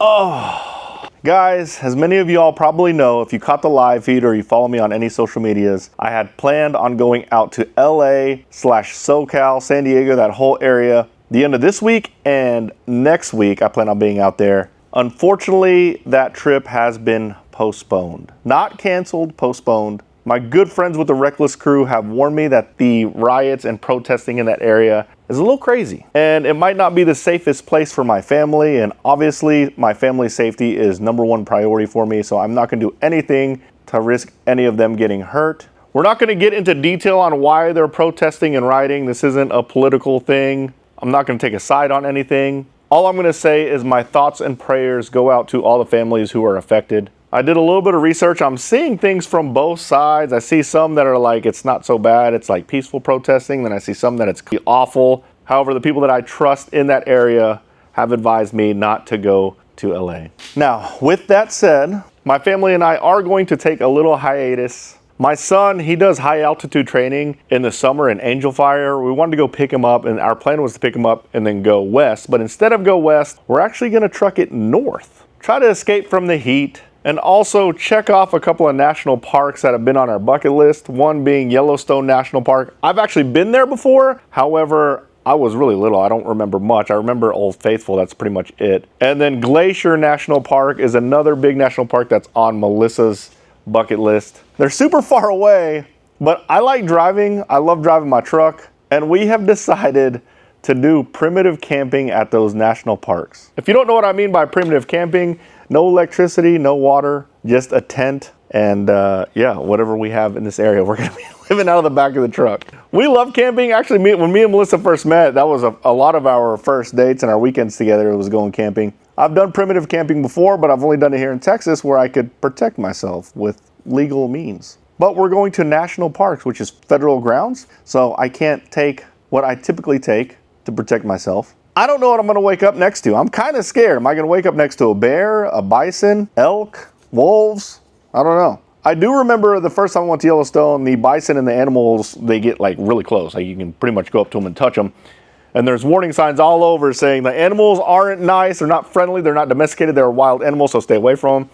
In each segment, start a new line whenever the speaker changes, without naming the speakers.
Oh, guys, as many of y'all probably know, if you caught the live feed or you follow me on any social medias, I had planned on going out to LA/SoCal, San Diego, that whole area, the end of this week and next week. I plan on being out there. Unfortunately, that trip has been postponed. Not canceled, postponed. My good friends with the Reckless crew have warned me that the riots and protesting in that area is a little crazy, and it might not be the safest place for my family, and obviously my family's safety is #1 priority for me, so I'm not going to do anything to risk any of them getting hurt. We're not going to get into detail on why they're protesting and rioting. This isn't a political thing. I'm not going to take a side on anything. All I'm going to say is my thoughts and prayers go out to all the families who are affected. I did a little bit of research. I'm seeing things from both sides. I see some that are like, it's not so bad, it's like peaceful protesting. Then I see some that it's awful. However, the people that I trust in that area have advised me not to go to LA. Now, with that said, my family and I are going to take a little hiatus. My son, he does high altitude training in the summer in Angel Fire. We wanted to go pick him up, and our plan was to pick him up and then go west. But instead of go west, we're actually going to truck it north. Try to escape from the heat, and also check off a couple of national parks that have been on our bucket list. One being Yellowstone National Park. I've actually been there before. However, I was really little. I don't remember much. I remember Old Faithful. That's pretty much it. And then Glacier National Park is another big national park that's on Melissa's bucket list. They're super far away, but I like driving. I love driving my truck. And we have decided to do primitive camping at those national parks. If you don't know what I mean by primitive camping, no electricity, no water, just a tent, and yeah, whatever we have in this area, we're gonna be living out of the back of the truck. We love camping. Actually, when me and Melissa first met, that was a lot of our first dates and our weekends together was going camping. I've done primitive camping before, but I've only done it here in Texas where I could protect myself with legal means. But we're going to national parks, which is federal grounds, so I can't take what I typically take to protect myself. I don't know what I'm gonna wake up next to. I'm kind of scared. Am I gonna wake up next to a bear, a bison, elk, wolves? I don't know. I do remember the first time I went to Yellowstone, the bison and the animals, they get like really close. Like you can pretty much go up to them and touch them. And there's warning signs all over saying the animals aren't nice, they're not friendly, they're not domesticated, they're wild animals, so stay away from them.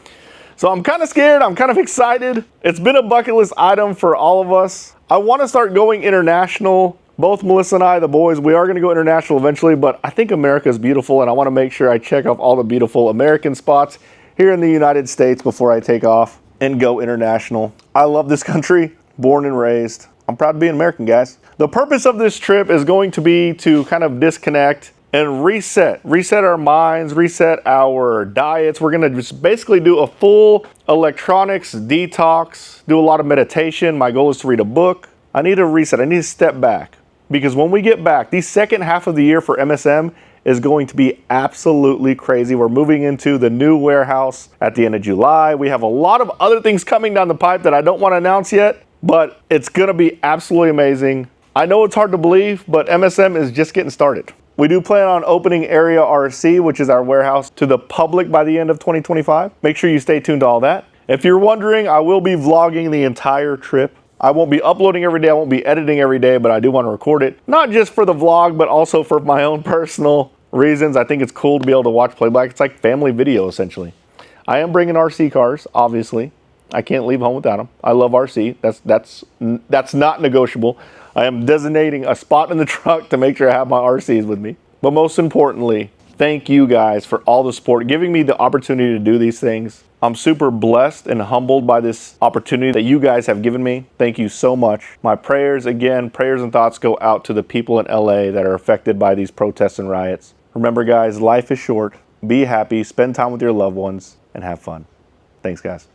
So I'm kind of scared, I'm kind of excited. It's been a bucket list item for all of us. I want to start going international. Both Melissa and I, the boys, we are going to go international eventually, but I think America is beautiful, and I want to make sure I check off all the beautiful American spots here in the United States before I take off and go international. I love this country, born and raised. I'm proud to be an American, guys. The purpose of this trip is going to be to kind of disconnect and reset our minds, reset our diets. We're going to just basically do a full electronics detox, do a lot of meditation. My goal is to read a book. I need to reset. I need to step back. Because when we get back, the second half of the year for MSM is going to be absolutely crazy. We're moving into the new warehouse at the end of July. We have a lot of other things coming down the pipe that I don't want to announce yet, but it's going to be absolutely amazing. I know it's hard to believe, but MSM is just getting started. We do plan on opening Area RC, which is our warehouse, to the public by the end of 2025. Make sure you stay tuned to all that. If you're wondering, I will be vlogging the entire trip. I won't be uploading every day, I won't be editing every day, but I do want to record it. Not just for the vlog, but also for my own personal reasons. I think it's cool to be able to watch playback. It's like family video, essentially. I am bringing RC cars, obviously. I can't leave home without them. I love RC. That's not negotiable. I am designating a spot in the truck to make sure I have my RCs with me. But most importantly, thank you guys for all the support, giving me the opportunity to do these things. I'm super blessed and humbled by this opportunity that you guys have given me. Thank you so much. My prayers, again, prayers and thoughts go out to the people in LA that are affected by these protests and riots. Remember, guys, life is short. Be happy, spend time with your loved ones, and have fun. Thanks, guys.